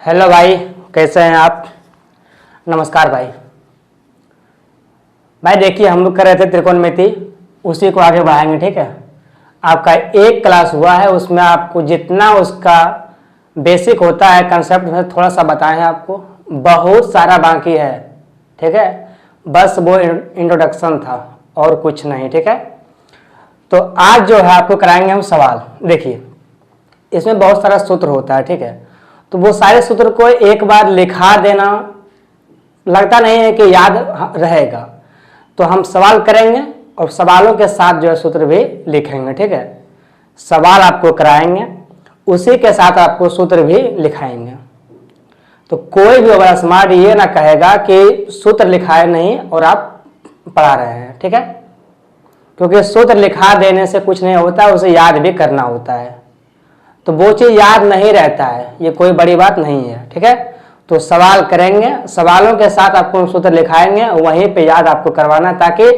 Hello भाई, कैसे हैं आप। नमस्कार भाई। भाई देखिए, हम लोग कर रहे थे त्रिकोणमिति, उसी को आगे बढ़ाएंगे। ठीक है, आपका एक क्लास हुआ है, उसमें आपको जितना उसका बेसिक होता है कंसेप्ट में थोड़ा सा बताए हैं आपको, बहुत सारा बाकी है। ठीक है, बस वो इंट्रोडक्शन था और कुछ नहीं। ठीक है, तो आज जो है आपको कराएंगे हम सवाल। देखिए, इसमें बहुत सारा सूत्र होता है। ठीक है, तो वो सारे सूत्र को एक बार लिखा देना लगता नहीं है कि याद रहेगा, तो हम सवाल करेंगे और सवालों के साथ जो है सूत्र भी लिखेंगे। ठीक है, सवाल आपको कराएंगे, उसी के साथ आपको सूत्र भी लिखाएंगे। तो कोई भी अगर स्मार्ट ये ना कहेगा कि सूत्र लिखाए नहीं और आप पढ़ा रहे हैं। ठीक है, क्योंकि सूत्र लिखा देने से कुछ नहीं होता, उसे याद भी करना होता है। तो वो चीज़ याद नहीं रहता है, ये कोई बड़ी बात नहीं है। ठीक है, तो सवाल करेंगे, सवालों के साथ आपको सूत्र लिखाएंगे, वहीं पे याद आपको करवाना, ताकि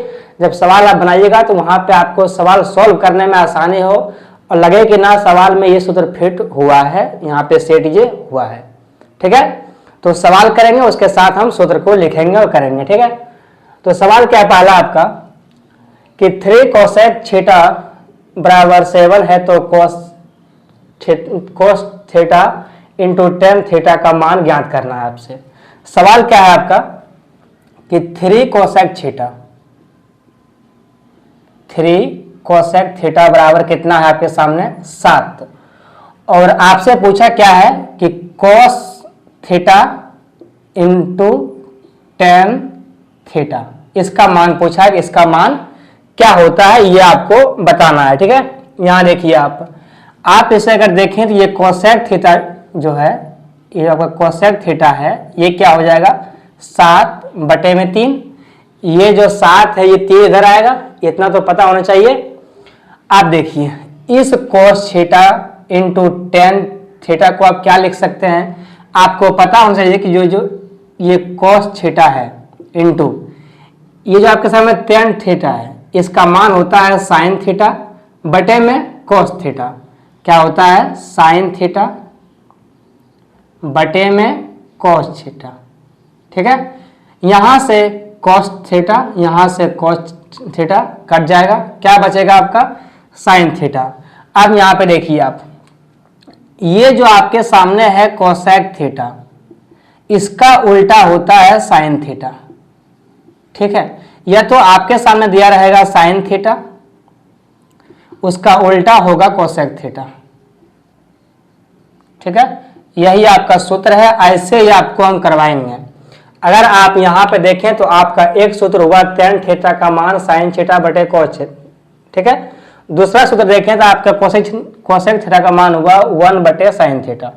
जब सवाल आप बनाइएगा तो वहाँ पे आपको सवाल सॉल्व करने में आसानी हो और लगे कि ना सवाल में ये सूत्र फिट हुआ है, यहाँ पे सेट ये हुआ है। ठीक है, तो सवाल करेंगे, उसके साथ हम सूत्र को लिखेंगे और करेंगे। ठीक है, तो सवाल क्या है पहला आपका कि 3 कोसेक थीटा बराबर 7 है, तो cos theta into ten theta का मान ज्ञात करना है आपसे। सवाल क्या है आपका कि 3 कोसेक थीटा, 3 कोसेक थीटा बराबर कितना है आपके सामने 7, और आपसे पूछा क्या है कि cos theta into tan theta, इसका मान पूछा है कि इसका मान क्या होता है, ये आपको बताना है। ठीक है, यहां देखिए आप इसे अगर देखें तो ये कोसेक थीटा जो है, ये आपका कोसेक थीटा है, ये क्या हो जाएगा 7/3। ये जो 7 है ये 3 इधर आएगा, इतना तो पता होना चाहिए। आप देखिए, इस cos theta into tan theta को आप क्या लिख सकते हैं, आपको पता होना चाहिए कि जो ये कोस थीटा है इंटू ये जो आपके सामने टेन थीटा है, इसका मान होता है साइन थीटा बटे में कोस थीटा। क्या होता है साइन थीटा बटे में कोस थीटा। ठीक है, यहां से कोस थीटा, यहां से कोस थीटा कट जाएगा, क्या बचेगा आपका साइन थीटा। अब यहां पे देखिए आप, ये जो आपके सामने है कोसेक थीटा, इसका उल्टा होता है साइन थीटा। ठीक है, या तो आपके सामने दिया रहेगा साइन थीटा, उसका उल्टा होगा कोसेक थीटा। ठीक है, यही आपका सूत्र है, ऐसे ही आपको हम करवाएंगे। अगर आप यहां पे देखें तो आपका एक सूत्र हुआ टेन थीटा का मान साइन थीटा बटे कोस। ठीक है, दूसरा सूत्र देखें तो आपका कोसेक थीटा का मान हुआ 1 बटे साइन थीटा।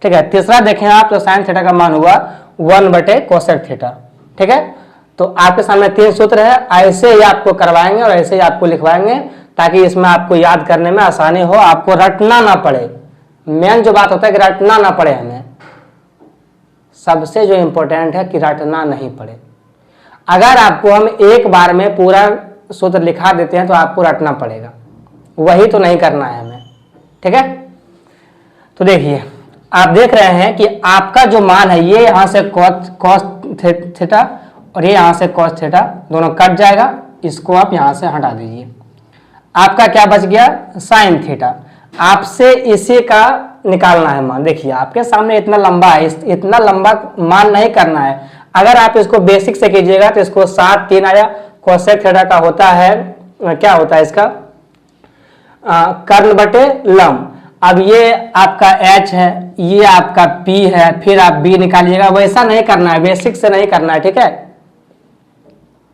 ठीक है, तीसरा देखें आप तो साइन थीटा का मान हुआ 1 बटे कोसेक थीटा। ठीक है, तो आपके सामने 3 सूत्र है, ऐसे ही आपको करवाएंगे और ऐसे ही आपको लिखवाएंगे, ताकि इसमें आपको याद करने में आसानी हो, आपको रटना ना पड़े। मेन जो बात होता है कि रटना ना पड़े, हमें सबसे जो इंपॉर्टेंट है कि रटना नहीं पड़े। अगर आपको हम एक बार में पूरा सूत्र लिखा देते हैं तो आपको रटना पड़ेगा, वही तो नहीं करना है हमें। ठीक है, तो देखिए, आप देख रहे हैं कि आपका जो मान है ये यहां से कोस थीटा और ये यहां से कोस थीटा, दोनों कट जाएगा, इसको आप यहां से हटा दीजिए। आपका क्या बच गया साइन थीटा। आपसे इसी का निकालना है मान। देखिए, आपके सामने इतना लंबा है, इतना लंबा मान नहीं करना है। अगर आप इसको बेसिक से कीजिएगा तो इसको 7 3 आया, कोसेक थीटा का होता है क्या होता है इसका कर्ण बटे लंब। अब ये आपका h है, ये आपका p है, फिर आप b निकालिएगा। वैसा नहीं करना है, बेसिक से नहीं करना है। ठीक है,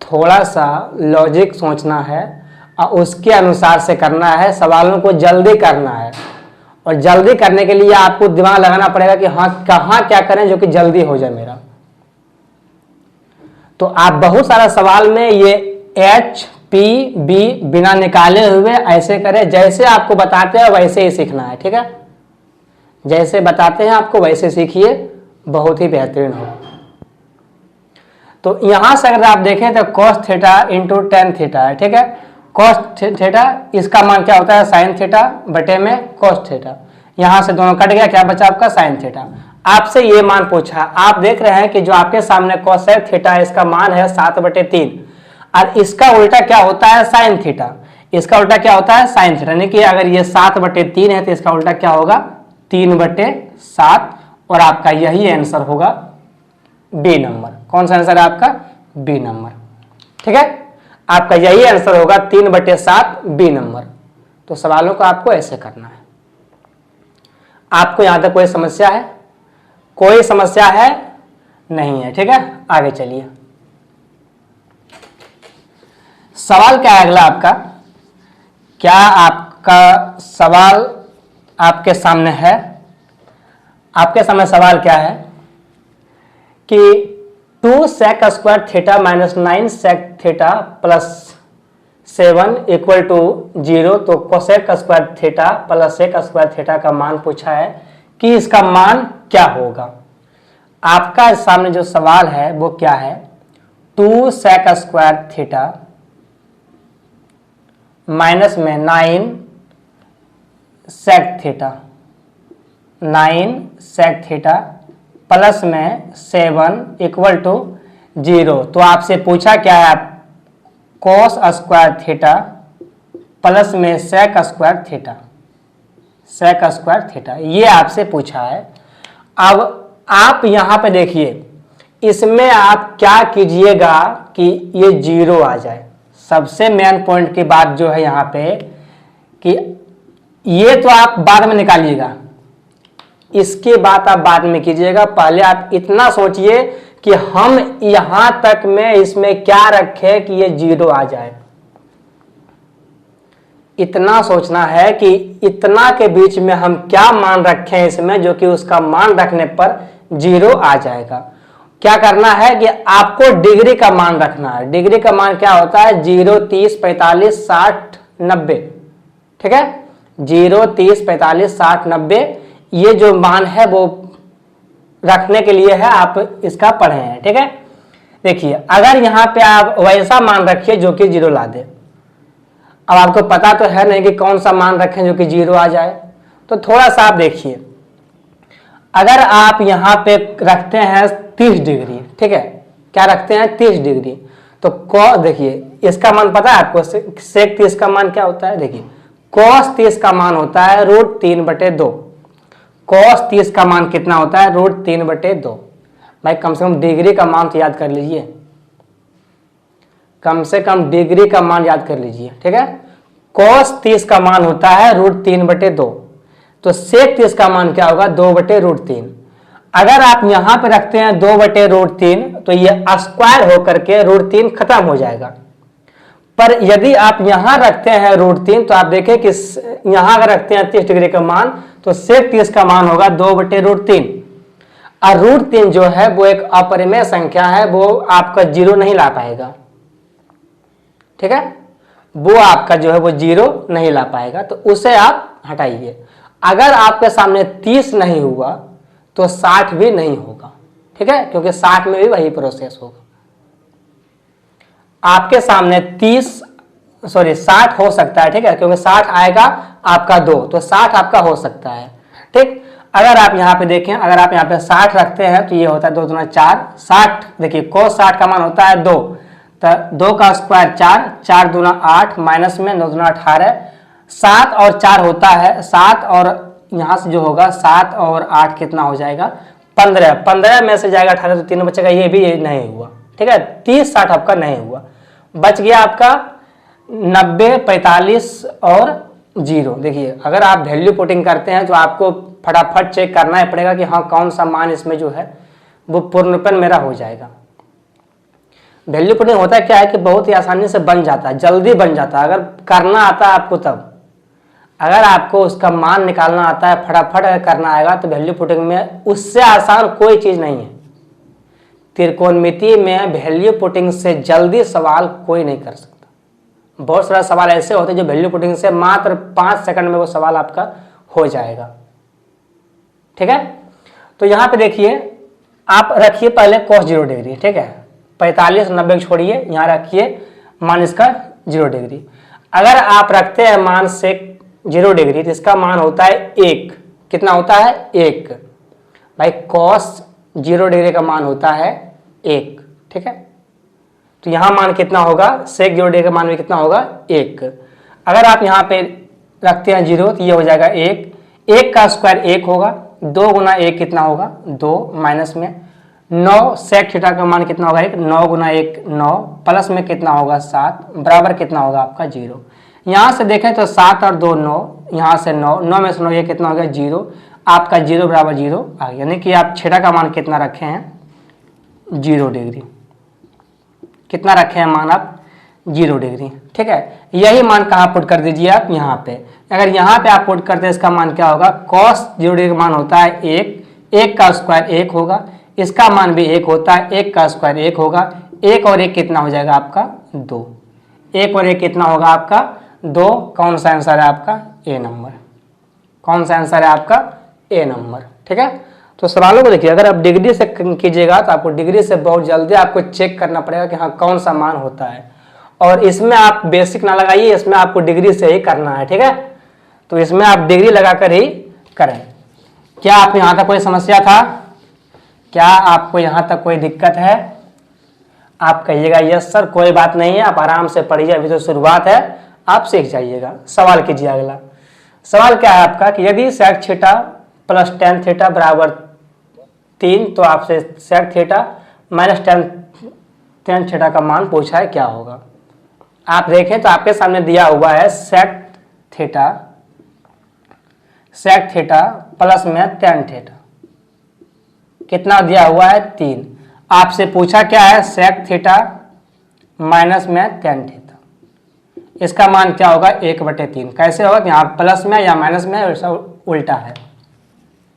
थोड़ा सा लॉजिक सोचना है और उसके अनुसार से करना है, सवालों को जल्दी करना है। और जल्दी करने के लिए आपको दिमाग लगाना पड़ेगा कि हाँ कहाँ क्या करें जो कि जल्दी हो जाए मेरा। तो आप बहुत सारा सवाल में ये h p b बिना निकाले हुए ऐसे करें, जैसे आपको बताते हैं वैसे ही सीखना है। ठीक है, जैसे बताते हैं आपको वैसे सीखिए, बहुत ही बेहतरीन हो। तो यहां से अगर आप देखें तो cos theta into tan theta है। ठीक है, कोस थीटा, इसका मान क्या होता है साइन थीटा बटे में कोस थीटा। यहां से दोनों कट गया, क्या बचा आपका साइन थीटा। आपसे ये मान पूछा, आप देख रहे हैं कि जो आपके सामने कोसेक थीटा है इसका मान है 7/3 और इसका उल्टा क्या होता है साइन थीटा, इसका उल्टा क्या होता है साइन थीटा, यानी कि अगर ये 7/3 है तो इसका उल्टा क्या होगा 3/7 और आपका यही आंसर होगा बी नंबर। कौन सा आंसर है आपका बी नंबर, ठीक है, आपका यही आंसर होगा 3/7 बी नंबर। तो सवालों को आपको ऐसे करना है। आपको यहां तक कोई समस्या है? कोई समस्या है नहीं है, ठीक है, आगे चलिए। सवाल क्या है अगला आपका, क्या आपका सवाल आपके सामने है? आपके सामने सवाल क्या है कि 2 sec square theta minus 9 sec theta plus 7 equal to 0, तो cosec square theta plus sec square theta का मान पूछा है कि इसका मान क्या होगा। आपका सामने जो सवाल है वो क्या है, 2 sec स्क्वायर थीटा माइनस में 9 sec theta, 9 sec theta plus में 7 इक्वल टू 0, तो आपसे पूछा क्या है, कोस स्क्वायर थीटा प्लस में sec square theta, sec square theta, ये आपसे पूछा है। अब आप यहां पे देखिए, इसमें आप क्या कीजिएगा कि ये 0 आ जाए। सबसे मेन पॉइंट की बात जो है यहां पे कि ये तो आप बाद में निकालिएगा, इसकी बात आप बाद में कीजिएगा। पहले आप इतना सोचिए कि हम यहां तक में इसमें क्या रखें कि ये 0 आ जाए। इतना सोचना है कि इतना के बीच में हम क्या मान रखें इसमें जो कि उसका मान रखने पर 0 आ जाएगा। क्या करना है कि आपको डिग्री का मान रखना है। डिग्री का मान क्या होता है, 0, 30, 45, 60, 90, ठीक है, 0, 30, 45, 60, 90, ये जो मान है वो रखने के लिए है, आप इसका पढ़े हैं, ठीक है। देखिए अगर यहां पे आप वैसा मान रखिए जो कि 0 ला दे। अब आपको पता तो है नहीं कि कौन सा मान रखें जो कि 0 आ जाए, तो थोड़ा सा आप देखिए। अगर आप यहां पे रखते हैं 30 डिग्री, ठीक है, क्या रखते हैं 30 डिग्री, तो देखिए इसका मान पता है आपको, सेक 30 का मान क्या होता है, देखिए cos 30 का मान होता है √3/2। cos 30 का मान कितना होता है, √3/2। भाई कम से कम डिग्री का मान तो याद कर लीजिए, कम से कम डिग्री का मान याद कर लीजिए, ठीक है। cos 30 का मान होता है √3/2, तो sec 30 का मान क्या होगा 2/√3। अगर आप यहां पे रखते हैं 2/√3 तो ये स्क्वायर होकर के √3 खत्म हो जाएगा। पर यदि आप यहां रखते हैं √3 तो आप देखें कि यहां अगर रखते हैं 30 डिग्री का मान तो sec 30 का मान होगा 2/√3। और √3 जो है वो एक अपरिमेय संख्या है, वो आपका 0 नहीं ला पाएगा, ठीक है, वो आपका जो है वो 0 नहीं ला पाएगा, तो उसे आप हटाइए। अगर आपके सामने 30 नहीं हुआ तो 60 भी नहीं होगा, ठीक है, क्योंकि 60 में भी वही प्रोसेस होगा। आपके सामने 60 हो सकता है, ठीक है, क्योंकि 60 आएगा आपका 2, तो 60 आपका हो सकता है, ठीक। अगर आप यहाँ पे देखें, अगर आप यहाँ पे 60 रखते हैं तो ये होता है 2 दूना 4, 60, देखिए cos 60 का मान होता है 2, तो 2 का स्क्वायर 4, 4 दूना 8, माइनस में 9 दूना 18, 7 और 4 होता है 7, और यहाँ से जो होगा 7 और 8 कितना हो जाएगा 15, 15 में से जाएगा 18 तो 3 बचेगा, ये भी नहीं हुआ, ठीक है, 30 60 आपका नहीं हुआ, बच गया आपका 90 45 और 0। देखिए अगर आप वैल्यू पुटिंग करते हैं तो आपको फटाफट चेक करना ही पड़ेगा कि हाँ कौन सा मान इसमें जो है वो पूर्णपन मेरा हो जाएगा। वैल्यू पुटिंग होता है क्या है कि बहुत ही आसानी से बन जाता है, जल्दी बन जाता है, अगर करना आता है आपको तब। अगर आपको उसका मान निकालना आता है, फटाफट अगर करना आएगा तो वैल्यू पुटिंग में उससे आसान कोई चीज नहीं है। त्रिकोणमिति में वैल्यू पुटिंग से जल्दी सवाल कोई नहीं कर सकता। बहुत सारे सवाल ऐसे होते हैं जो वैल्यू पुटिंग से मात्र 5 सेकंड में वो सवाल आपका हो जाएगा, ठीक है। तो यहां पे देखिए आप रखिए पहले cos 0 डिग्री, ठीक है, 45 90 छोड़िए, यहां रखिए मान इसका 0 डिग्री। अगर आप रखते हैं मान से 0 डिग्री तो इसका मान होता है 1, कितना होता है 1, भाई कॉस 0 डिग्री का मान होता है 1, ठीक है। तो यहाँ मान कितना होगा, सेक 0 डिग्री का मान भी कितना होगा 1। अगर आप यहाँ पे रखते हैं 0 तो ये हो जाएगा 1 का स्क्वायर 1 होगा, 2 गुना 1 कितना होगा 2, माइनस में 9 सेक थीटा का मान कितना होगा 1, 9 गुना 1 9, प्लस में कितना होगा 7, बराबर कितना होगा आपका 0। यहाँ से देखें तो 7 और 2 9, यहाँ से 9, 9 में से 9 ये कितना हो गया 0, आपका 0 बराबर 0 आ गया। यानी कि आप थीटा का मान कितना रखे हैं 0 डिग्री, कितना रखे हैं मान आप 0 डिग्री, ठीक है। यही मान कहाँ पुट कर दीजिए आप यहाँ पे। अगर यहाँ पे आप पुट करते हैं इसका मान क्या होगा, कॉस 0 डिग्री का मान होता है 1 का स्क्वायर 1 होगा, इसका मान भी 1 होता है, 1 का स्क्वायर 1 होगा, 1 और 1 कितना हो जाएगा आपका 2, 1 और 1 कितना होगा आपका 2। कौन सा आंसर है आपका ए नंबर, कौन सा आंसर है आपका ए नंबर, ठीक है। तो सवालों को देखिए, अगर आप डिग्री से कीजिएगा तो आपको डिग्री से बहुत जल्दी आपको चेक करना पड़ेगा कि हाँ कौन सा मान होता है, और इसमें आप बेसिक ना लगाइए, इसमें आपको डिग्री से ही करना है, ठीक है। तो इसमें आप डिग्री लगाकर ही करें। क्या आप यहाँ तक कोई समस्या था, क्या आपको यहाँ तक कोई दिक्कत है? आप कहिएगा यस सर कोई बात नहीं है, आप आराम से पढ़िए, अभी तो शुरुआत है, आप सीख जाइएगा। सवाल कीजिए। अगला सवाल क्या है आपका कि यदि sec theta plus tan theta बराबर 3, तो आपसे sec theta minus tan theta का मान पूछा है, क्या होगा। आप देखें तो आपके सामने दिया हुआ है सेक थीटा प्लस में टेन थीटा, कितना दिया हुआ है 3। आपसे पूछा क्या है सेक थीटा माइनस में टेन थीटा, इसका मान क्या होगा 1/3। कैसे होगा, यहाँ प्लस में या माइनस में उल्टा है,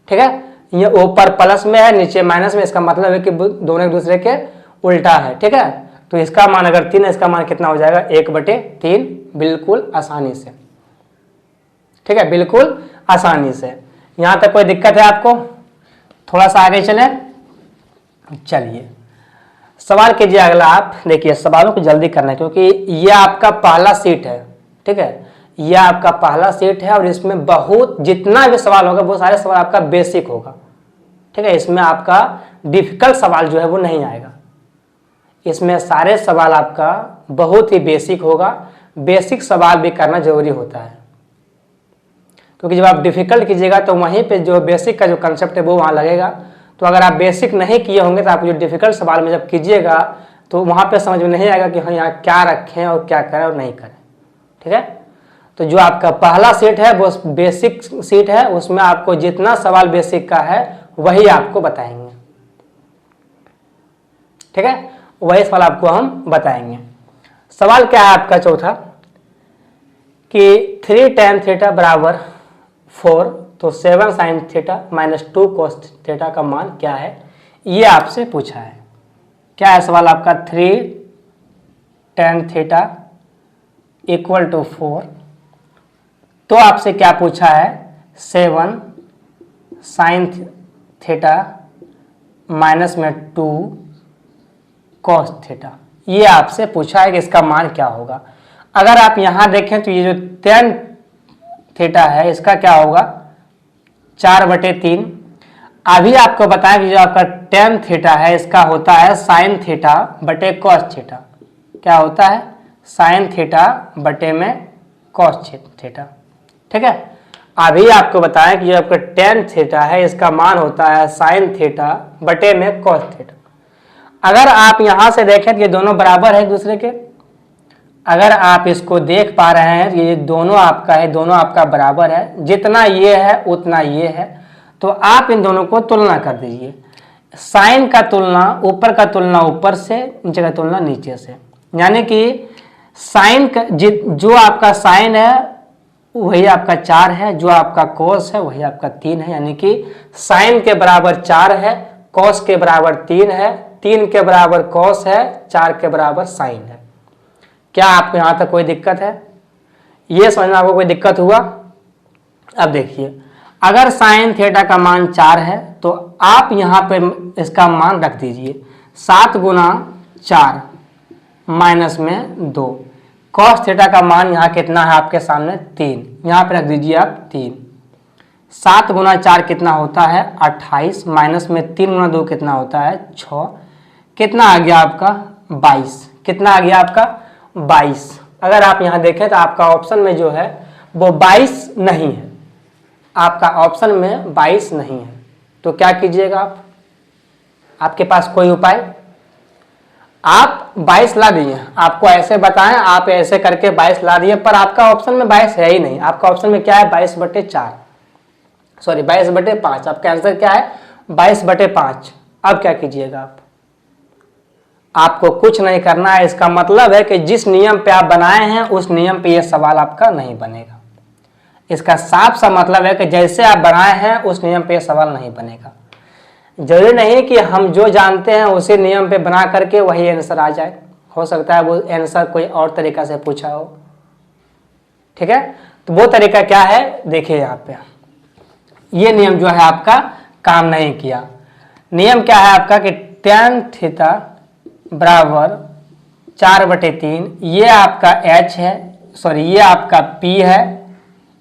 ठीक है। ये ऊपर प्लस में है, नीचे माइनस में, इसका मतलब है कि दोनों एक दूसरे के उल्टा है, ठीक है। तो इसका मान अगर 3 है, इसका मान कितना हो जाएगा 1/3, बिल्कुल आसानी से, ठीक है, बिल्कुल आसानी से। यहाँ तक कोई दिक्कत है आपको? थोड़ा सा आगे चले, चलिए सवाल कीजिए अगला। आप देखिए सवालों को जल्दी करना है क्योंकि ये आपका पहला सीट है, ठीक है, यह आपका पहला सेट है और इसमें बहुत जितना भी सवाल होगा वो सारे सवाल आपका बेसिक होगा, ठीक है। इसमें आपका डिफिकल्ट सवाल जो है वो नहीं आएगा, इसमें सारे सवाल आपका बहुत ही बेसिक होगा। बेसिक सवाल भी करना जरूरी होता है क्योंकि जब आप डिफिकल्ट कीजिएगा तो वहीं पे जो बेसिक का जो कंसेप्ट है वो वहाँ लगेगा। तो अगर आप बेसिक नहीं किए होंगे तो आप जो डिफिकल्ट सवाल में जब कीजिएगा तो वहाँ पे समझ में नहीं आएगा कि हाँ यहाँ क्या रखें और क्या करें और नहीं करें, ठीक है। तो जो आपका पहला सेट है वो बेसिक सेट है, उसमें आपको जितना सवाल बेसिक का है वही आपको बताएंगे, ठीक है, वही सवाल आपको हम बताएंगे। सवाल क्या है आपका चौथा कि 3 tan थीटा बराबर 4, तो 7 sin theta minus 2 cos theta का मान क्या है, ये आपसे पूछा है। क्या है सवाल आपका, 3 tan थीटा इक्वल टू 4, तो आपसे क्या पूछा है 7 sin थीटा माइनस में 2 cos थीटा, ये आपसे पूछा है कि इसका मान क्या होगा। अगर आप यहाँ देखें तो ये जो tan थीटा है इसका क्या होगा 4/3। अभी आपको बताएं कि जो आपका tan थीटा है इसका होता है sin थीटा बटे cos थीटा, क्या होता है sin थीटा बटे में cos थीटा, ठीक है। अभी आपको बताएं कि जो आपका tan थीटा है इसका मान होता है sin थीटा बटे में cos थीटा। अगर आप यहां से देखें तो ये दोनों बराबर है एक दूसरे के, अगर आप इसको देख पा रहे हैं ये दोनों आपका है, दोनों आपका बराबर है, जितना ये है उतना ये है, तो आप इन दोनों को तुलना कर दीजिए। साइन का तुलना ऊपर का तुलना ऊपर से, नीचे का तुलना नीचे से, यानी कि साइन का जो आपका साइन है वही आपका 4 है, जो आपका कोस है वही आपका 3 है, यानी कि साइन के बराबर 4 है, कोस के बराबर 3 है, 3 के बराबर कोस है, 4 के बराबर साइन है। क्या आपको यहां तक कोई दिक्कत है? ये समझना आपको कोई दिक्कत हुआ? अब देखिए अगर साइन थीटा का मान 4 है तो आप यहां पे इसका मान रख दीजिए 7 गुना 4 माइनस में 2। कॉस थीटा का मान यहाँ कितना है आपके सामने 3, यहाँ पे रख दीजिए आप 3। 7 गुना 4 कितना होता है 28, माइनस में 3 गुना 2 कितना होता है 6, कितना आ गया आपका 22, कितना आ गया आपका 22। अगर आप यहाँ देखें तो आपका ऑप्शन में जो है वो 22 नहीं है, आपका ऑप्शन में 22 नहीं है, तो क्या कीजिएगा आप, आपके पास कोई उपाय? आप 22 ला दिए, आपको ऐसे बताएं, आप ऐसे करके 22 ला दिए, पर आपका ऑप्शन में 22 है ही नहीं। आपका ऑप्शन में क्या है 22/4, सॉरी 22/5। आपका आंसर क्या है 22/5। अब क्या कीजिएगा आप? आपको कुछ नहीं करना है। इसका मतलब है कि जिस नियम पे आप बनाए हैं उस नियम पे यह सवाल आपका नहीं बनेगा। इसका साफ सा मतलब है कि जैसे आप बनाए हैं उस नियम पे यह सवाल नहीं बनेगा। जरूरी नहीं कि हम जो जानते हैं उसी नियम पे बना करके वही आंसर आ जाए, हो सकता है वो आंसर कोई और तरीका से पूछा हो। ठीक है, तो वो तरीका क्या है देखिए, यहाँ पे ये नियम जो है आपका काम नहीं किया। नियम क्या है आपका कि tan थीटा बराबर 4/3, ये आपका h है, सॉरी ये आपका p है,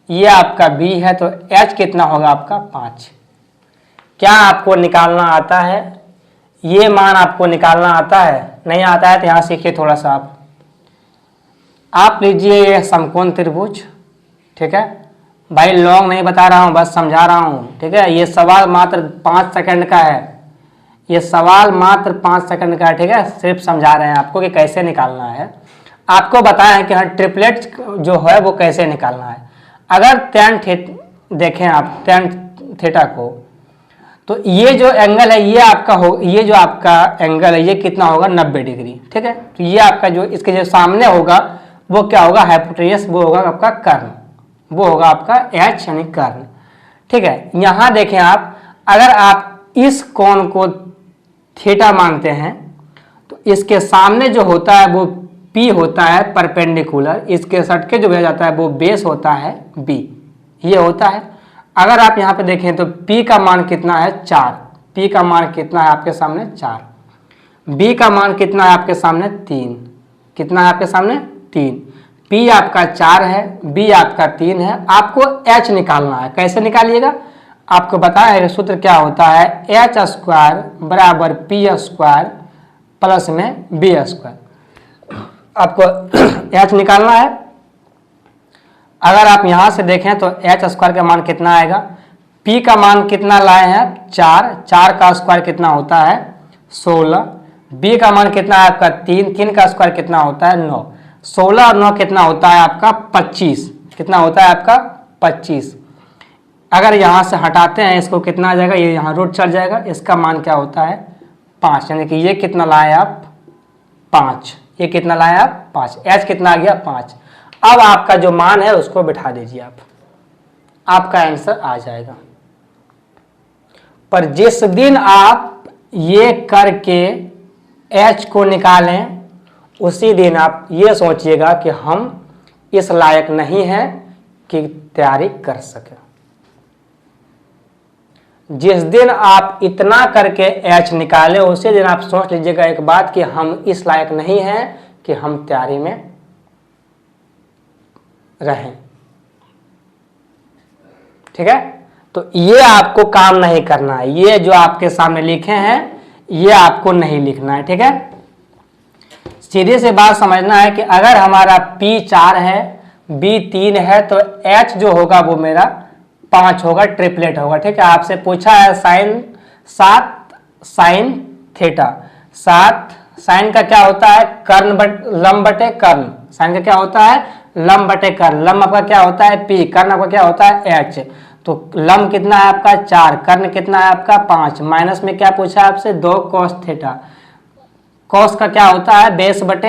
ये आपका b है, तो h कितना होगा आपका 5। क्या आपको निकालना आता है? ये मान आपको निकालना आता है? नहीं आता है तो यहाँ सीखिए थोड़ा सा। आप लीजिए ये समकोण त्रिभुज, ठीक है भाई, लॉन्ग नहीं बता रहा हूँ, बस समझा रहा हूँ, ठीक है। ये सवाल मात्र 5 सेकंड का है, ये सवाल मात्र 5 सेकंड का है, ठीक है। सिर्फ समझा रहे हैं आपको कि कैसे निकालना है। आपको बताया है कि हाँ ट्रिपलेट जो है वो कैसे निकालना है। अगर देखें आप tan थीटा को, तो ये जो एंगल है ये आपका हो, ये जो आपका एंगल है ये कितना होगा 90 डिग्री, ठीक है। तो ये आपका जो इसके जो सामने होगा वो क्या होगा हाइपोटेन्यूस, वो होगा आपका कर्ण, वो होगा आपका h यानी कर्ण, ठीक है। यहाँ देखें आप, अगर आप इस कोण को थीटा मानते हैं तो इसके सामने जो होता है वो p होता है परपेंडिकुलर, इसके सटके जो भेजा जाता है वो बेस होता है b, ये होता है। अगर आप यहाँ पे देखें तो p का मान कितना है 4, p का मान कितना है आपके सामने 4, b का मान कितना है आपके सामने 3, कितना है आपके सामने 3, p आपका 4 है, b आपका 3 है। आपको h निकालना है, कैसे निकालिएगा? आपको बताया है सूत्र क्या होता है, h² बराबर p² प्लस में b²। आपको h निकालना है। अगर आप यहाँ से देखें तो h² का मान कितना आएगा, p का मान कितना लाए हैं 4, 4 का स्क्वायर कितना होता है 16, b का मान कितना है आपका 3, 3 का स्क्वायर कितना होता है 9, 16 और 9 कितना होता है आपका 25, कितना होता है आपका 25। अगर यहाँ से हटाते हैं इसको कितना आ जाएगा, ये यहाँ रूट चढ़ जाएगा, इसका मान क्या होता है 5, यानी कि ये कितना लाए आप 5, ये कितना लाए आप 5, h कितना आ गया 5। अब आपका जो मान है उसको बिठा दीजिए आप, आपका आंसर आ जाएगा। पर जिस दिन आप ये करके h को निकालें उसी दिन आप ये सोचिएगा कि हम इस लायक नहीं हैं कि तैयारी कर सके। जिस दिन आप इतना करके h निकालें उसी दिन आप सोच लीजिएगा एक बात कि हम इस लायक नहीं हैं कि हम तैयारी में रहें, ठीक है। तो ये आपको काम नहीं करना है, ये जो आपके सामने लिखे हैं ये आपको नहीं लिखना है, ठीक है। सीधी सी बात समझना है कि अगर हमारा p 4 है, b 3 है, तो h जो होगा वो मेरा 5 होगा, ट्रिपलेट होगा, ठीक है। आपसे पूछा है साइन थीटा, 7 साइन का क्या होता है लंब बटे कर्ण, साइन का क्या होता है लंब बटे कर्ण, लंब आपका क्या होता है p, कर्ण आपका क्या होता है h। तो लंब कितना है आपका 4, कर्ण कितना है आपका 5, माइनस में क्या पूछा है आपसे 2 cos थीटा, cos का क्या होता है बेस बटे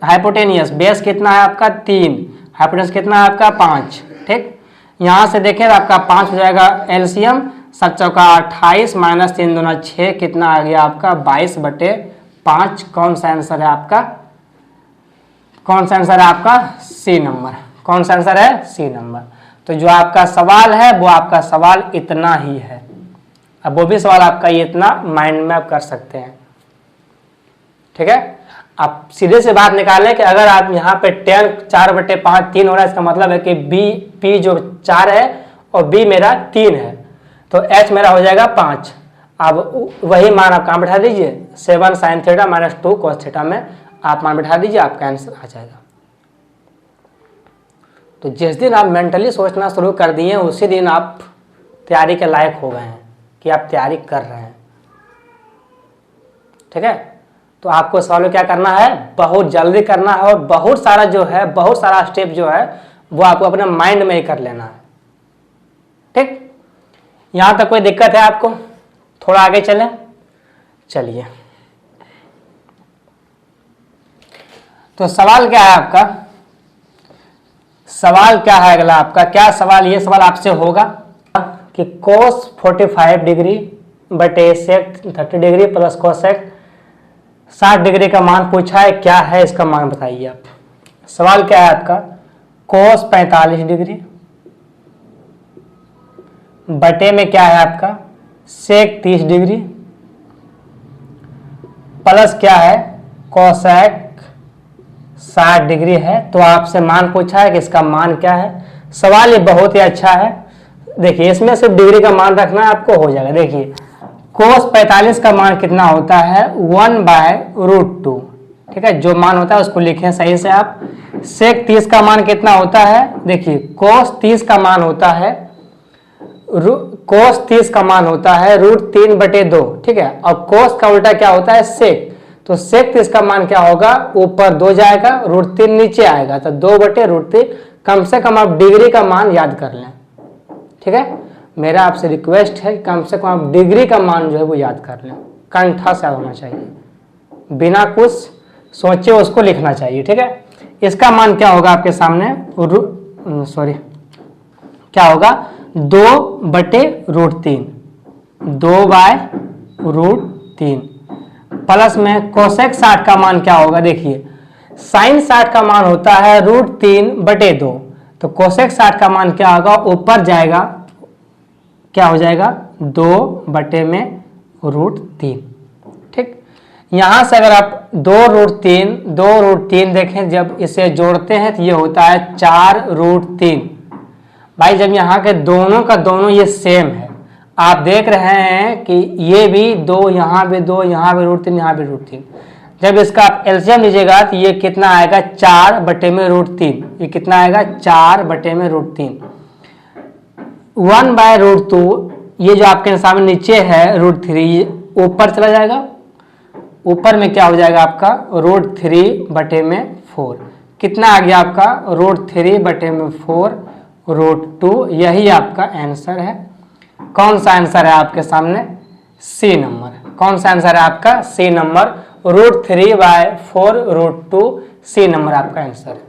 हाइपोटेनियस, बेस कितना है आपका 3, हाइपोटेनियस कितना है आपका 5, ठीक। यहाँ से देखें आपका 5 हो जाएगा एलसीएम, 7 चौका 28 माइनस 3 दूना 6, कितना आ गया आपका 22/5। कौन सा आंसर है आपका, कौन सा आंसर है आपका सी नंबर, कौन सा आंसर है सी नंबर। तो जो आपका सवाल है वो आपका सवाल इतना ही है। अब वो भी सवाल आपका ये इतना माइंड में आप कर सकते हैं, ठीक है। आप सीधे से बात निकालें कि अगर आप यहाँ पे tan 4/5 3 हो रहा है, इसका मतलब है कि p जो 4 है और बी मेरा 3 है, तो एच मेरा हो जाएगा 5। अब वही मान आप कहाँ बैठा दीजिए, 7 sin theta minus 2 cos theta में आप मान बैठा दीजिए, आपका आंसर आ जाएगा। तो जिस दिन आप मेंटली सोचना शुरू कर दिए उसी दिन आप तैयारी के लायक हो गए हैं कि आप तैयारी कर रहे हैं। ठीक है, तो आपको सवाल क्या करना है, बहुत जल्दी करना है और बहुत सारा जो है, बहुत सारा स्टेप जो है वो आपको अपने माइंड में ही कर लेना है। ठीक, यहां तक कोई दिक्कत है आपको? थोड़ा आगे चलें, चलिए। तो सवाल क्या है आपका, सवाल क्या है अगला आपका, क्या सवाल, ये सवाल आपसे होगा कि cos 45 डिग्री बटे sec 30 degree plus cosec 60 degree का मान पूछा है, क्या है इसका मान बताइए आप। सवाल क्या है आपका, cos 45 डिग्री बटे में क्या है आपका sec 30 डिग्री प्लस क्या है cosec 60 डिग्री है। तो आपसे मान पूछा है कि इसका मान क्या है। सवाल ये बहुत ही अच्छा है। देखिए इसमें सिर्फ डिग्री का मान रखना है, आपको हो जाएगा। देखिए cos 45 का मान कितना होता है 1/√2। ठीक है, जो मान होता है उसको लिखें सही से आप। sec 30 का मान कितना होता है, देखिए cos 30 का मान होता है cos 30 का मान होता है √3/2। ठीक है, और cos का उल्टा क्या होता है sec, तो sec 30 का मान क्या होगा, ऊपर 2 जाएगा, √3 नीचे आएगा, तो 2/√3। कम से कम आप डिग्री का मान याद कर लें। ठीक है, मेरा आपसे रिक्वेस्ट है कम से कम आप डिग्री का मान जो है वो याद कर लें, कंठा से होना चाहिए, बिना कुछ सोचे उसको लिखना चाहिए। ठीक है, इसका मान क्या होगा आपके सामने, क्या होगा 2/√3, 2/√3 प्लस में कोसेक 60 का मान क्या होगा, देखिए साइन 60 का मान होता है √3/2, तो कोसेक 60 का मान क्या होगा, ऊपर जाएगा, क्या हो जाएगा 2/√3। ठीक, यहां से अगर आप 2√3 देखें, जब इसे जोड़ते हैं तो ये होता है 4√3। भाई जब यहाँ के दोनों का दोनों ये सेम है, आप देख रहे हैं कि ये भी 2, यहाँ भी 2, यहाँ भी √3, यहाँ भी √3, जब इसका आप एलसीएम लीजिएगा तो ये कितना आएगा 4/√3। ये कितना आएगा 4/√3। 1/√2 ये जो आपके सामने नीचे है √3 ऊपर चला जाएगा, ऊपर में क्या हो जाएगा आपका √3/4। कितना आ गया आपका √3/4 √2। यही आपका आंसर है। कौन सा आंसर है आपके सामने, सी नंबर। कौन सा आंसर है आपका, सी नंबर, √3/4 √2, सी नंबर आपका आंसर है।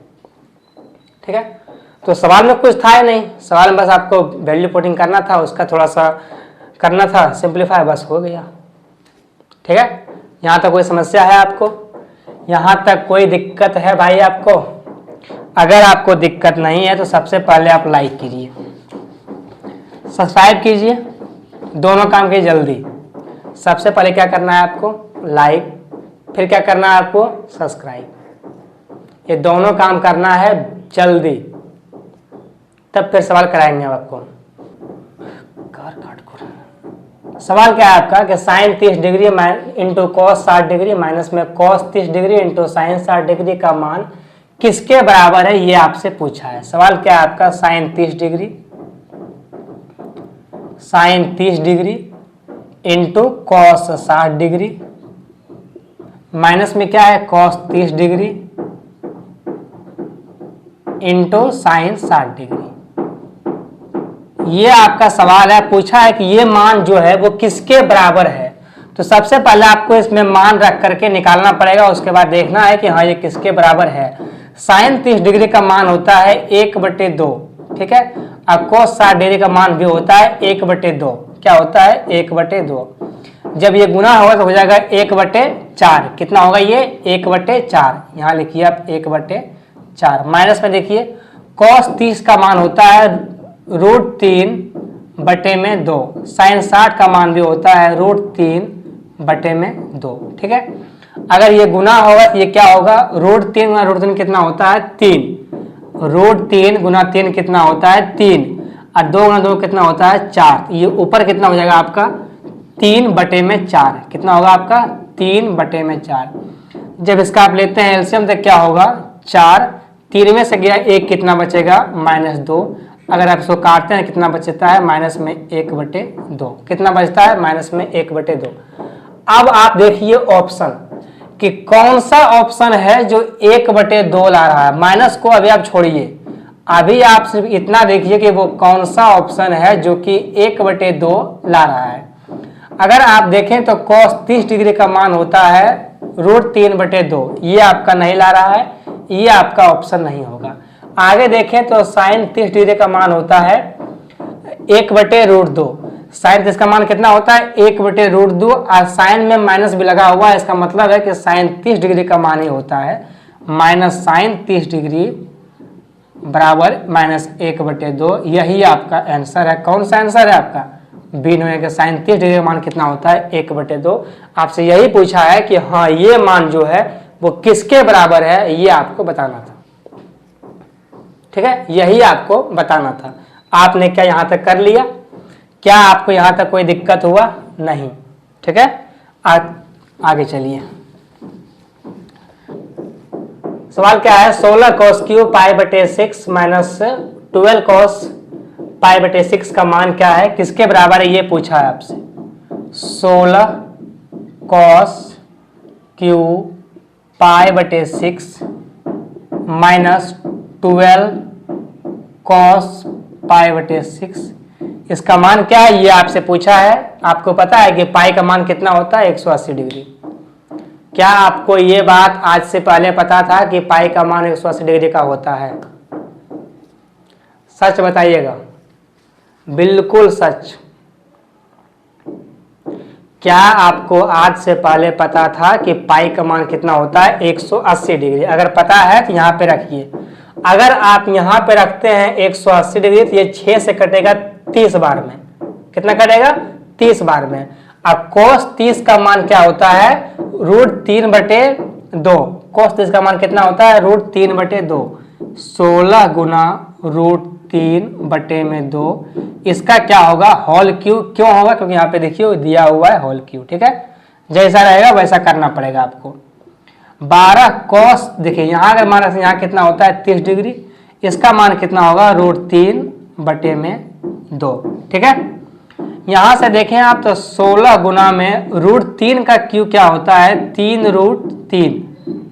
ठीक है, तो सवाल में कुछ था ही नहीं, सवाल में बस आपको वैल्यू पुटिंग करना था, उसका थोड़ा सा करना था सिंप्लीफाई, बस हो गया। ठीक है, यहाँ तक कोई समस्या है आपको, यहाँ तक कोई दिक्कत है भाई आपको? अगर आपको दिक्कत नहीं है तो सबसे पहले आप लाइक कीजिए, सब्सक्राइब कीजिए, दोनों काम कीजिए जल्दी। सबसे पहले क्या करना है आपको, लाइक, फिर क्या करना है आपको, सब्सक्राइब। ये दोनों काम करना है जल्दी, तब फिर सवाल कराएंगे आपको। सवाल क्या है आपका कि sine 30 degree into cos 60 degree minus में cos 30 degree into sine 60 degree का मान किसके बराबर है, ये आपसे पूछा है। सवाल क्या है आपका, sine 30 degree into cos 60 degree minus में क्या है cos 30 degree into sine 60 degree. ये आपका सवाल है, पूछा है कि ये मान जो है वो किसके बराबर है। तो सबसे पहले आपको इसमें मान रख करके निकालना पड़ेगा, उसके बाद देखना है कि हाँ ये किसके बराबर है। साइन 30 डिग्री का मान होता है 1/2। ठीक है, और cos 60 डिग्री का मान भी होता है 1/2। क्या होता है 1/2। जब ये गुना होगा तो हो जाएगा 1/4। कितना होगा ये 1/4, यहाँ लिखिए आप 1/4। माइनस में देखिए cos 30 का मान होता है √3/2। साइन 60 का मान भी होता है √3/2। ठीक है, अगर ये गुना होगा तो ये क्या होगा, √3 गुना √3 कितना होता है 3। √3 गुना 3 कितना होता है 3। और 2 गुना 2 कितना होता है 4। ये ऊपर कितना हो जाएगा आपका 3/4। कितना होगा आपका 3/4। जब इसका आप लेते हैं एलसीएम तो क्या होगा 4, 3 में से गया 1 कितना बचेगा -2। अगर आप इसको काटते हैं कितना बचता है माइनस में 1/2। कितना बचता है माइनस में 1/2। अब आप देखिए ऑप्शन कि कौन सा ऑप्शन है जो 1/2 ला रहा है। माइनस को अभी आप छोड़िए, अभी आप सिर्फ इतना देखिए कि वो कौन सा ऑप्शन है जो कि 1/2 ला रहा है। अगर आप देखें तो cos 30 डिग्री का मान होता है √3/2। ये आपका नहीं ला रहा है, ये आपका ऑप्शन नहीं होगा। आगे देखें तो sin 30 डिग्री का मान होता है 1/√2। साइन 30 का मान कितना होता है 1/√2 और साइन में माइनस भी लगा हुआ है। इसका मतलब है कि साइन 30 डिग्री का मान ही होता है माइनस साइन 30 डिग्री बराबर -1/2। यही आपका आंसर है। कौन सा आंसर है आपका बी होने का। साइन 30 डिग्री का मान कितना होता है 1/2। आपसे यही पूछा है कि हाँ ये मान जो है वो किसके बराबर है, ये आपको बताना था। ठीक है, यही आपको बताना था। आपने क्या यहाँ तक कर लिया? क्या आपको यहाँ तक कोई दिक्कत हुआ? नहीं। ठीक है, आगे चलिए। सवाल क्या है 16 cos क्यूब π/6 माइनस 12 cos π/6 का मान क्या है, किसके बराबर है, ये पूछा है आपसे। 16 cos क्यूब π/6 माइनस 12 cos π/6 इसका मान क्या है, ये आपसे पूछा है। आपको पता है कि पाई का मान कितना होता है 180 डिग्री। क्या आपको ये बात आज से पहले पता था कि पाई का मान 180 डिग्री का होता है? सच बताइएगा, बिल्कुल सच। क्या आपको आज से पहले पता था कि पाई का मान कितना होता है 180 डिग्री? अगर पता है तो यहाँ पे रखिए। अगर आप यहाँ पे रखते हैं 180 डिग्री तो ये 6 से कटेगा 30 बार में। कितना कटेगा 30 बार में। अब cos 30 का मान क्या होता है √3/2। cos 30 का मान कितना होता है √3/2। 16 गुना √3/2 इसका क्या होगा होल क्यूब। क्यों होगा? क्योंकि यहाँ पे देखिए दिया हुआ है होल क्यूब। ठीक है, जैसा रहेगा वैसा करना पड़ेगा आपको। 12 cos देखिए यहाँ अगर मान यहाँ कितना होता है 30 डिग्री, इसका मान कितना होगा √3/2। ठीक है, यहाँ से देखें आप तो 16 गुना में √3 का क्यूब क्या होता है 3√3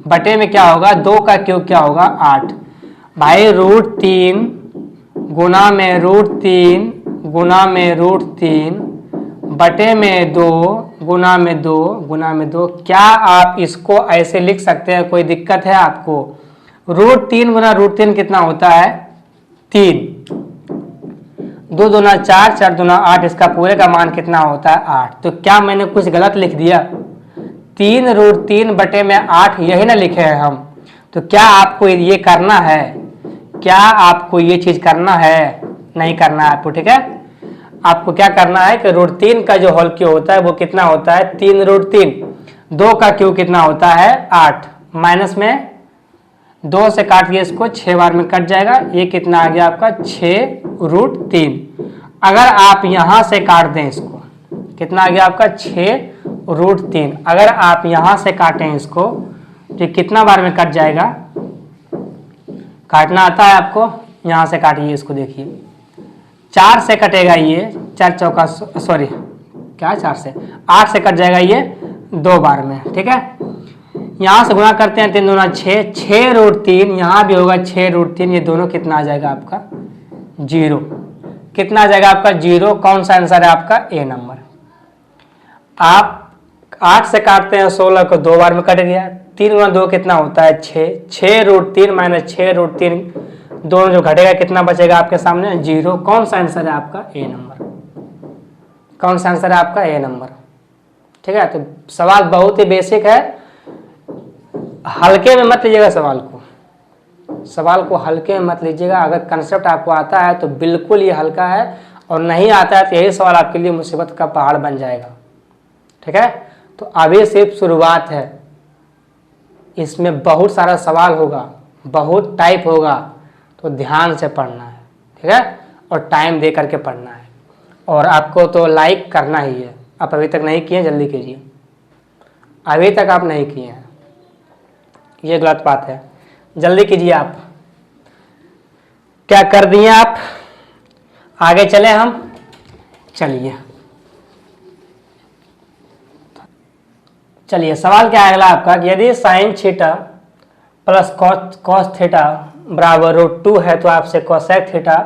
बटे में क्या होगा 2 का क्यूब क्या होगा 8। भाई √3 गुना में √3 गुना में √3 बटे में 2 गुना में 2 गुना में 2। क्या आप इसको ऐसे लिख सकते हैं? कोई दिक्कत है आपको? √3 गुना √3 कितना होता है 3। 2 दूना 4, 4 दूना 8, इसका पूरे का मान कितना होता है 8। तो क्या मैंने कुछ गलत लिख दिया? 3√3 बटे में 8 यही ना लिखे हैं हम। तो क्या आपको ये करना है? क्या आपको ये चीज करना है? नहीं करना है आपको। ठीक है, आपको क्या करना है कि √3 का जो होल क्यूब होता है वो कितना होता है 3√3। 2 का क्यूब कितना होता है 8। माइनस में 2 से काट दिए इसको 6 बार में कट जाएगा। ये कितना आ गया आपका 6√3। अगर आप यहां से काट दें इसको कितना आ गया आपका 6√3। अगर आप यहां से काटें इसको तो कितना बार में कट जाएगा? काटना आता है आपको? यहां से काटिए इसको, देखिए 4 से कटेगा ये 4 चौका सॉरी क्या 4 से 8 से कट जाएगा ये 2 बार में। ठीक है, यहां से गुणा करते हैं 3 दूना 6, 6√3 यहां भी होगा 6√3। ये दोनों कितना आ जाएगा आपका 0। कितना आ जाएगा आपका 0। कौन सा आंसर है आपका ए नंबर। आप 8 से काटते हैं 16 को 2 बार में कट गया। 3 गुना 2 कितना होता है 6। 6√3 माइनस 6√3 दोनों जो घटेगा कितना बचेगा आपके सामने 0। कौन सा आंसर है आपका ए नंबर। कौन सा आंसर है आपका ए नंबर। ठीक है, तो सवाल बहुत ही बेसिक है। हल्के में मत लीजिएगा सवाल को। सवाल को हल्के में मत लीजिएगा। अगर कंसेप्ट आपको आता है तो बिल्कुल ये हल्का है, और नहीं आता है तो यही सवाल आपके लिए मुसीबत का पहाड़ बन जाएगा। ठीक है, तो अभी सिर्फ शुरुआत है। इसमें बहुत सारा सवाल होगा, बहुत टाइप होगा, तो ध्यान से पढ़ना है। ठीक है, और टाइम दे करके पढ़ना है। और आपको तो लाइक करना ही है। आप अभी तक नहीं किए, जल्दी कीजिए। अभी तक आप नहीं किए हैं, ये गलत बात है, जल्दी कीजिए आप। क्या कर दिए आप? आगे चले हम, चलिए सवाल क्या है अगला आपका कि यदि sine theta plus cos theta बराबर √2 है तो आपसे कोसेक थीटा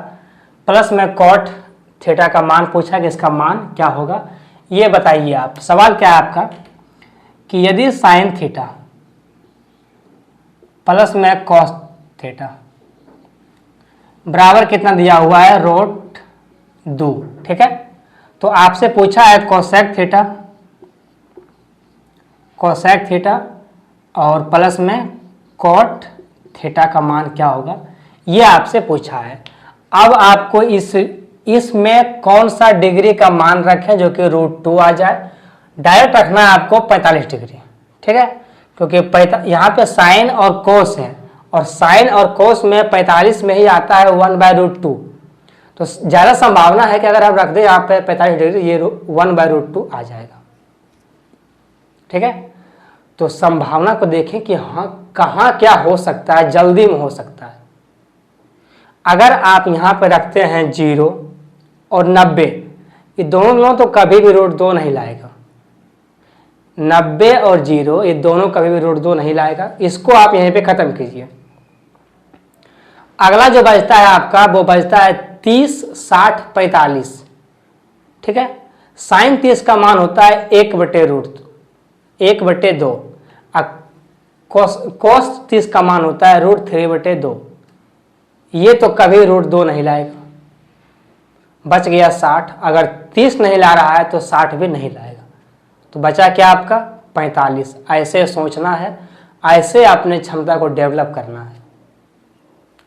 प्लस में कॉट थीटा का मान पूछा कि इसका मान क्या होगा, ये बताइए आप। सवाल क्या है आपका कि यदि साइन थीटा प्लस में कॉस थीटा बराबर कितना दिया हुआ है, √2, ठीक है। तो आपसे पूछा है कोसेक थीटा और प्लस में कॉट थीटा का मान क्या होगा, ये आपसे पूछा है। अब आपको इसमें कौन सा डिग्री का मान रखें जो कि √2 आ जाए। डायरेक्ट रखना है आपको 45 डिग्री, ठीक है, क्योंकि यहाँ पे साइन और कोस है और साइन और कोस में 45 में ही आता है 1/√2। तो ज़्यादा संभावना है कि अगर आप रख दें यहाँ पे 45 डिग्री, ये 1/√2 आ जाएगा, ठीक है। तो संभावना को देखें कि हाँ कहाँ क्या हो सकता है, जल्दी में हो सकता है। अगर आप यहाँ पे रखते हैं 0 और 90, ये दोनों तो कभी भी √2 नहीं लाएगा। 90 और 0 ये दोनों कभी भी √2 नहीं लाएगा। इसको आप यहीं पे ख़त्म कीजिए। अगला जो बचता है आपका वो बचता है 30, 60, 45, ठीक है। साइन 30 का मान होता है 1/2। कोस 30 का मान होता है √3/2। ये तो कभी √2 नहीं लाएगा। बच गया 60। अगर 30 नहीं ला रहा है तो 60 भी नहीं लाएगा। तो बचा क्या आपका 45। ऐसे सोचना है, ऐसे अपने क्षमता को डेवलप करना है,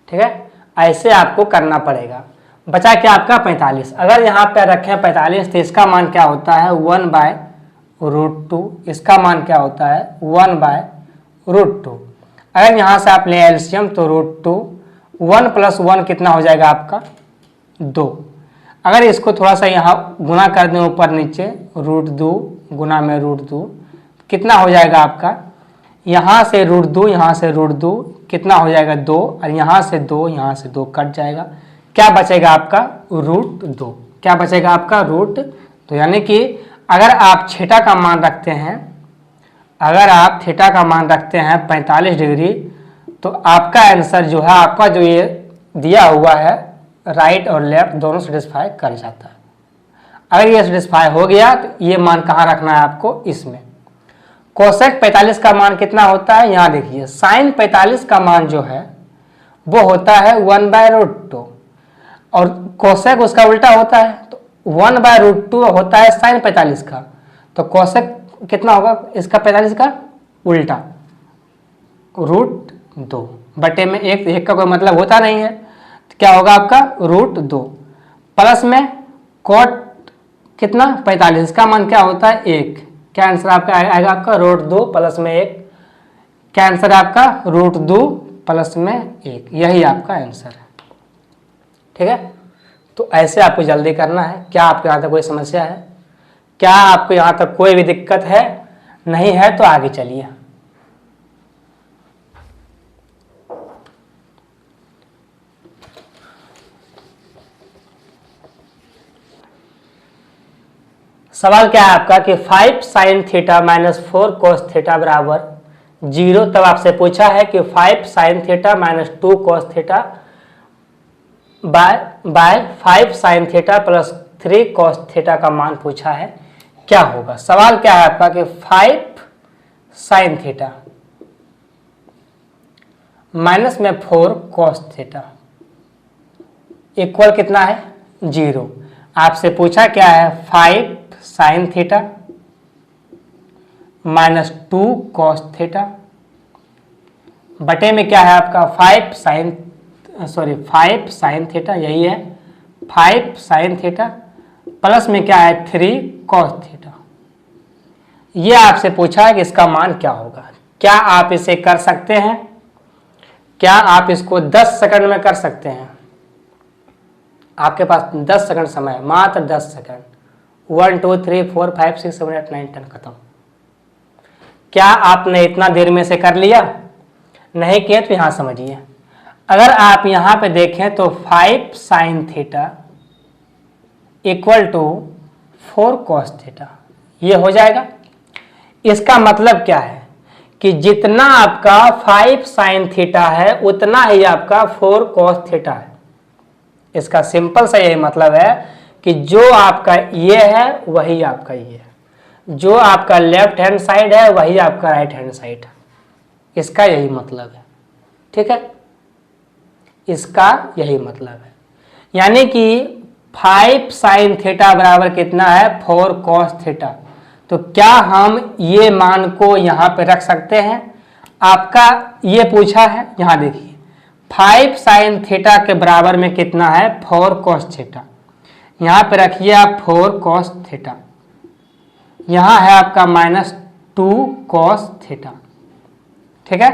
ठीक है, ऐसे आपको करना पड़ेगा। बचा क्या आपका 45। अगर यहाँ पे रखें 45 तो इसका मान क्या होता है 1/√2। इसका मान क्या होता है 1/√2। अगर यहाँ से आप ले एलसीएम तो √2, 1 + 1 कितना हो जाएगा आपका 2। अगर इसको थोड़ा सा यहाँ गुना कर दें ऊपर नीचे, √2 गुना में √2 कितना हो जाएगा आपका, यहाँ से √2 यहाँ से √2 कितना हो जाएगा 2, और यहाँ से 2 यहाँ से 2 कट जाएगा। क्या बचेगा आपका √2। क्या बचेगा आपका √2। यानी कि अगर आप थीटा का मान रखते हैं, अगर आप थीटा का मान रखते हैं 45 डिग्री, तो आपका आंसर जो है, आपका जो ये दिया हुआ है राइट और लेफ्ट दोनों सेटिस्फाई कर जाता है। अगर ये सेटिस्फाई हो गया तो ये मान कहाँ रखना है आपको, इसमें। कोसेक 45 का मान कितना होता है, यहाँ देखिए। साइन 45 का मान जो है वो होता है 1/√2 और कोसेक उसका उल्टा होता है, तो 1/√2 होता है साइन 45 का। तो कोसेक कितना होगा इसका 45 का उल्टा, √2 बटे में 1 का कोई मतलब होता नहीं है, तो क्या होगा आपका √2 प्लस में कोट कितना 45, इसका मान क्या होता है 1। क्या आंसर आपका आएगा आपका √2 प्लस में 1। क्या आंसर आपका √2 प्लस में 1, यही आपका आंसर है, ठीक है। तो ऐसे आपको जल्दी करना है। क्या आपके यहाँ तक कोई समस्या है? क्या आपको यहाँ तक कोई भी दिक्कत है? नहीं है तो आगे चलिए। सवाल क्या है आपका कि 5 sin θ - 4 cos θ बराबर 0। तब आपसे पूछा है कि 5 sin θ - 2 cos θ bye 5 sin θ + 3 cos θ का मान पूछा है, क्या होगा। सवाल क्या है आपका कि 5 sin θ माइनस में 4 cos θ इक्वल कितना है 0। आपसे पूछा क्या है 5 sin θ - 2 cos θ बटे में क्या है आपका 5 sin θ, यही है 5 sin θ प्लस में क्या है 3 cos θ। ये आपसे पूछा है कि इसका मान क्या होगा। क्या आप इसे कर सकते हैं? क्या आप इसको 10 सेकंड में कर सकते हैं? आपके पास 10 सेकंड समय है, मात्र 10 सेकंड। 1 2 3 4 5 6 7 8 9 10 खत्म। क्या आपने इतना देर में से कर लिया? नहीं किया तो यहाँ समझिए। अगर आप यहाँ पे देखें तो 5 sine theta equal to 4 cos theta, ये हो जाएगा। इसका मतलब क्या है कि जितना आपका 5 साइन थीटा है उतना ही आपका 4 कॉस थीटा है। इसका सिंपल सा यही मतलब है कि जो आपका ये है वही आपका ये है, जो आपका लेफ्ट हैंड साइड है वही आपका राइट हैंड साइड है। इसका यही मतलब है, ठीक है, इसका यही मतलब है। यानी कि 5 साइन थीटा बराबर कितना है? 4 कॉस थीटा। तो क्या हम ये मान को यहाँ पे रख सकते हैं? आपका ये पूछा है, यहाँ देखिए 5 साइन थीटा के बराबर में कितना है? 4 कॉस थीटा। यहाँ पे रखिए आप 4 कॉस थीटा, यहाँ है आपका -2 कॉस थीटा, ठीक है।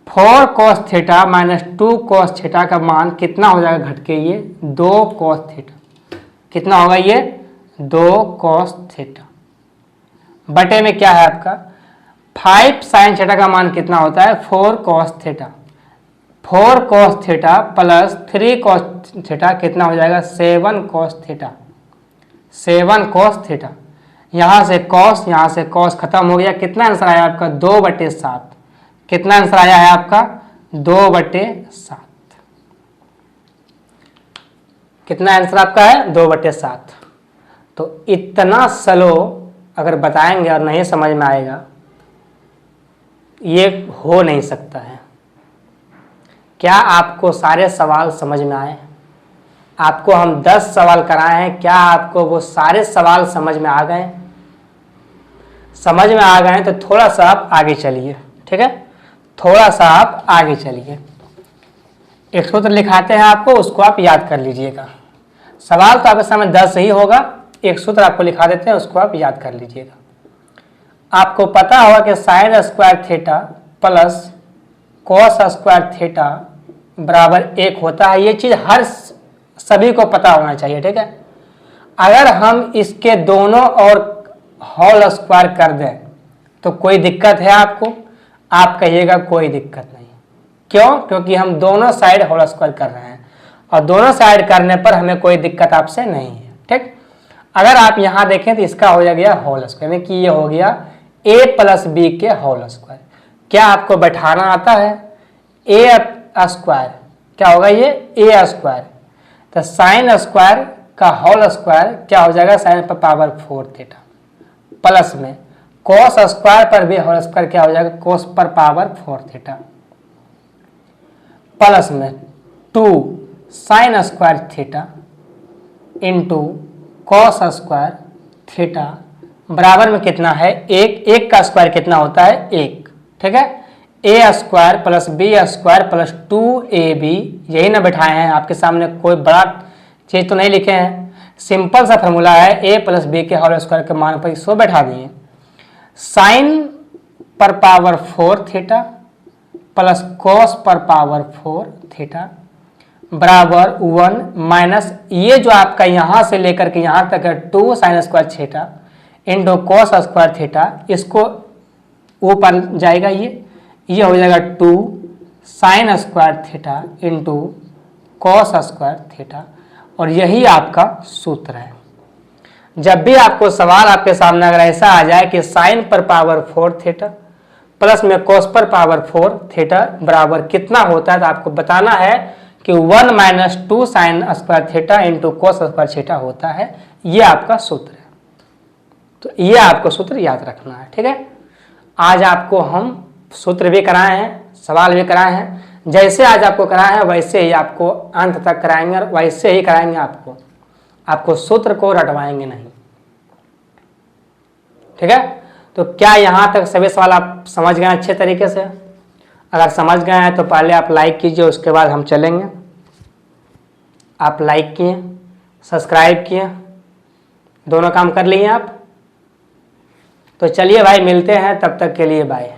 4 कॉस थीटा -2 कॉस थीटा का मान कितना हो जाएगा? घट के ये 2 कॉस थीटा। कितना होगा ये? 2 कॉस थीटा बटे में क्या है आपका 5 साइन थीटा का मान कितना होता है? 4 cos theta. 4 cos theta plus 3 cos theta कितना हो जाएगा? 7 कॉस थीटा। 7 कॉस थीटा, यहाँ से कॉस खत्म हो गया। कितना आंसर आया आपका? 2/7। कितना आंसर आया है आपका? 2/7। कितना आंसर आपका है? 2/7। तो इतना स्लो अगर बताएंगे और नहीं समझ में आएगा, ये हो नहीं सकता है। क्या आपको सारे सवाल समझ में आए? आपको हम 10 सवाल कराए हैं, क्या आपको वो सारे सवाल समझ में आ गए? समझ में आ गए तो थोड़ा सा आप आगे चलिए, ठीक है, थोड़ा सा आप आगे चलिए। एक सूत्र लिखाते हैं आपको, उसको आप याद कर लीजिएगा। सवाल तो आपके सामने 10 ही होगा, एक सूत्र आपको लिखा देते हैं, उसको आप याद कर लीजिएगा। आपको पता होगा कि sine square theta plus cos square theta बराबर 1 होता है। ये चीज़ हर सभी को पता होना चाहिए, ठीक है। अगर हम इसके दोनों और होल स्क्वायर कर दें तो कोई दिक्कत है आपको? आप कहिएगा कोई दिक्कत नहीं। क्यों? क्योंकि हम दोनों साइड होल स्क्वायर कर रहे हैं और दोनों साइड करने पर हमें कोई दिक्कत आपसे नहीं है, ठीक। अगर आप यहाँ देखें तो इसका हो गया होल स्क्वायर, यानी कि ये हो गया a + b के होल स्क्वायर। क्या आपको बैठाना आता है? a स्क्वायर क्या होगा? ये a स्क्वायर। तो साइन स्क्वायर का होल स्क्वायर क्या हो जाएगा? साइन पर पावर 4 थीटा प्लस में कॉस स्क्वायर पर भी होल स्क्वायर क्या हो जाएगा? कॉस पर पावर 4 थीटा प्लस में 2 sine square theta into cos square theta बराबर में कितना है? 1 का स्क्वायर कितना होता है? 1, ठीक है। a square plus b square plus 2ab, यही ना बैठाए हैं आपके सामने, कोई बड़ा चीज़ तो नहीं लिखे हैं। सिंपल सा फॉर्मूला है, a + b के होल स्क्वायर के मान पर इसको बैठा दिए। साइन पर पावर 4 थीटा प्लस कॉस पर पावर 4 थीटा बराबर 1 माइनस ये जो आपका यहाँ से लेकर के यहाँ तक है 2 sine square theta into cos square theta, इसको ऊपर जाएगा, ये हो जाएगा 2 sine square theta into cos square theta. और यही आपका सूत्र है। जब भी आपको सवाल आपके सामने अगर ऐसा आ जाए कि साइन पर पावर 4 थीटा प्लस में कॉस पर पावर 4 थीटा बराबर कितना होता है, तो आपको बताना है कि 1 - 2 sine square theta into cos square theta होता है। ये आपका सूत्र है। तो ये आपको सूत्र याद रखना है, ठीक है। आज आपको हम सूत्र भी कराए हैं, सवाल भी कराए हैं। जैसे आज आपको कराए हैं वैसे ही आपको अंत तक कराएंगे और वैसे ही कराएंगे आपको सूत्र को रटवाएंगे नहीं, ठीक है। तो क्या यहाँ तक सभी सवाल आप समझ गए अच्छे तरीके से? अगर समझ गए हैं तो पहले आप लाइक कीजिए, उसके बाद हम चलेंगे। आप लाइक किए, सब्सक्राइब किए, दोनों काम कर लिए आप। तो चलिए भाई, मिलते हैं, तब तक के लिए बाय।